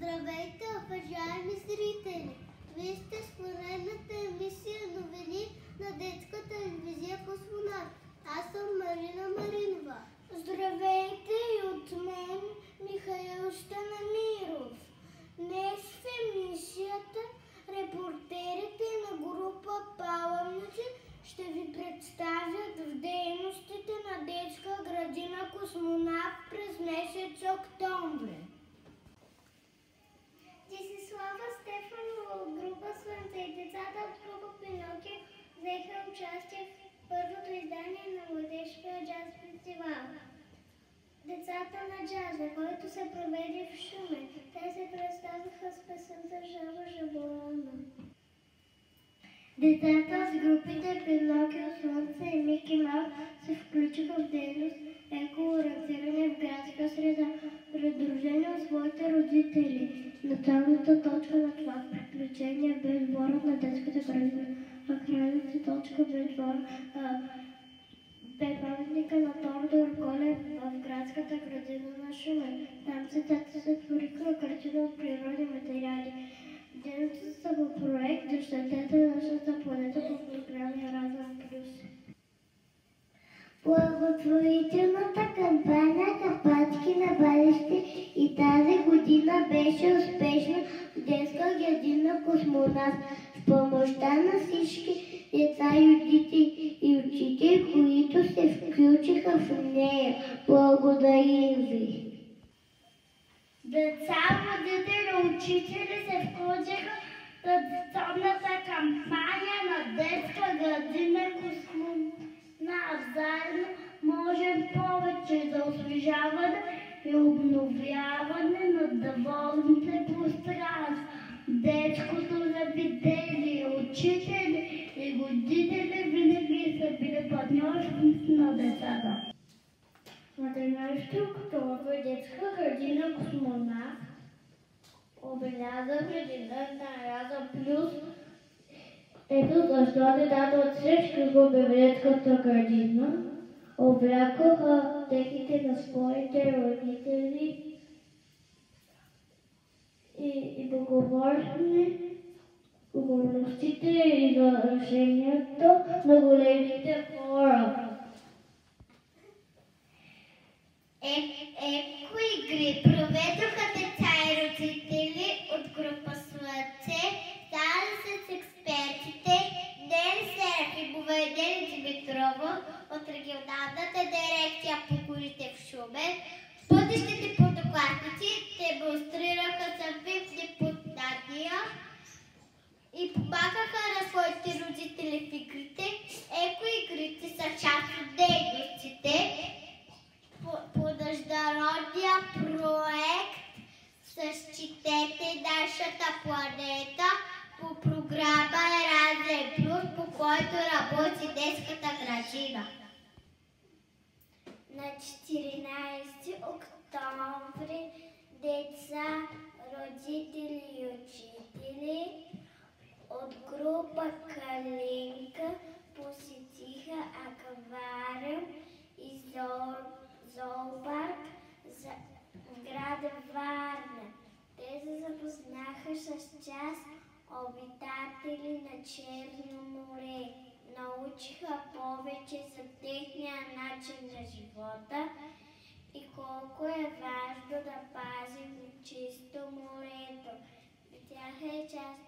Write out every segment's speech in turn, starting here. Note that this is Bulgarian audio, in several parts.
Здравейте, уважаеми зрители! Вие сте с поредната емисия новини на детска телевизия Космонавт. Аз съм Марина Маринова. Здравейте и от мен, Михаил Станамиров. Днес в емисията репортерите на група Паламници ще ви представят в дейностите на детска градина Космонавт през месец октомври. Десислава Стефанова от група Слънце и децата от група Пинокио взеха участие в първото издание на младежкия джаз фестивал. Децата на джаза, който се проведе в Шумен. Те се представиха с песента Жаба Жаболана. Децата с групите Пинокио, Слънце и Мики Маус се включиха в дейност еко-ориентиране в градска среда, придружени от своите родители. Началната точка на това приключение бе дворът на детската градина, а крайната точка бе паметника на Тодор Колев в градската градина на Шумен. Там децата се твориха картина от природни материали. Дейностите са по проект "Защитете нашата планета" по програма Еразъм Плюс. Благотворителната кампания "Капачки на бъдеще" и тази година беше успешна в детска градина Космонавт с помощта на всички деца и родители и учители, които се включиха в нея. Благодарим ви! Деца, родители, учители се включиха в традиционната кампания на детска градина Космонавт. Заедно можем повече за освежаване и обновяване на доволните пространства. Детското заведение, учители и родители винаги са били партньори на децата. На 13 октомври детска градина Космонавт обеляза градина на Еразъм Плюс. Ето защо децата от всички групи в детската градина облякоха дрехите на своите родители и благодарностите и заражението на големите хора. Еко-игри проведоха деца и родители от група Слънце, заедно с експертите Ден Серов и Боведен Димитрова от регионалната дирекция по горите в Шумен. Бъдещите първокласници демонстрираха съвместни познания и помагаха на своите родители в игрите. Еко-игрите са част от дейностите по международния проект "Защитете нашата планета" по програма Еразъм Плюс, по който работи детската градина. На 14 октомври деца, родители и учители от група Калинка посетиха аквариум и зоопарк в град Варна. Те се запознаха с част обитатели на Черно море, научиха повече за техния начин на живота и колко е важно да пазим чисто морето. Видяха част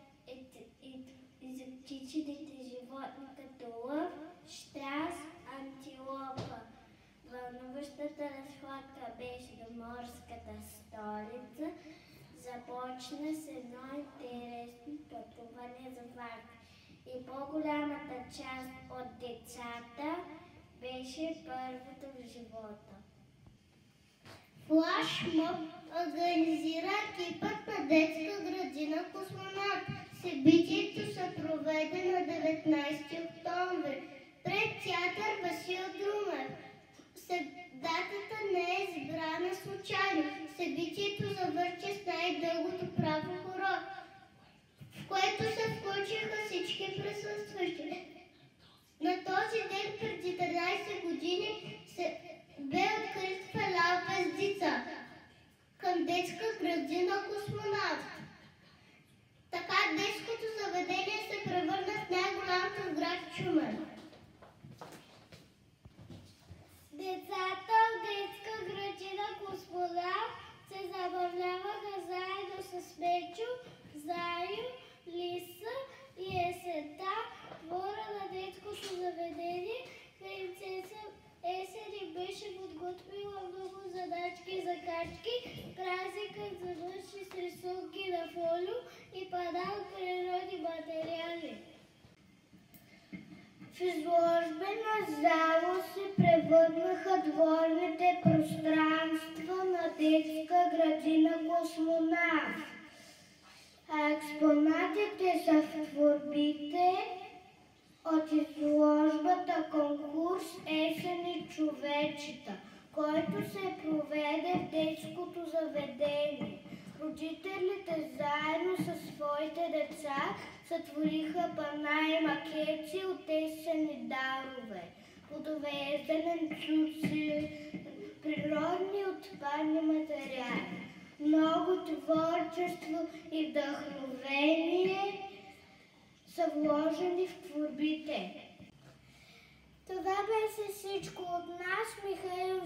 екзотичните животни като лъв, щрас, антилопа. Вълнуващата разходка беше до морската столица. Започна с едно интересно пътуване за Варна и по-голямата част от децата беше първото в живота. Флашмоб организира екипът на детска градина Космонавт. Събитието се проведе на 19 октомври пред театър Васил Друмев. Датата не е избрана случайно. Събитието завърши с най-дългото право хоро, в което се включиха всички присъстващи. На този ден преди 13 години бе открит филиал Вездица към детска градина Космонавт. Печо, Зайо, Лиса и есента, двора на детското заведение, принцеса Есени беше подготвила много задачки и закачки. Празникът завърши с рисунки на фолио и пана от природни материали. В изложбена зала се превърнаха дворните пространства на детска градина Космонавт. Експонатите са в творбите от изложбата конкурс Есени човечета, който се проведе в детското заведение. Родителите заедно със своите деца сътвориха пана и макети от есенни дарове, плодове, зеленчуци, природни отпадни материали. Много творчество и вдъхновение са вложени в творбите. Това беше всичко от нас, Михаил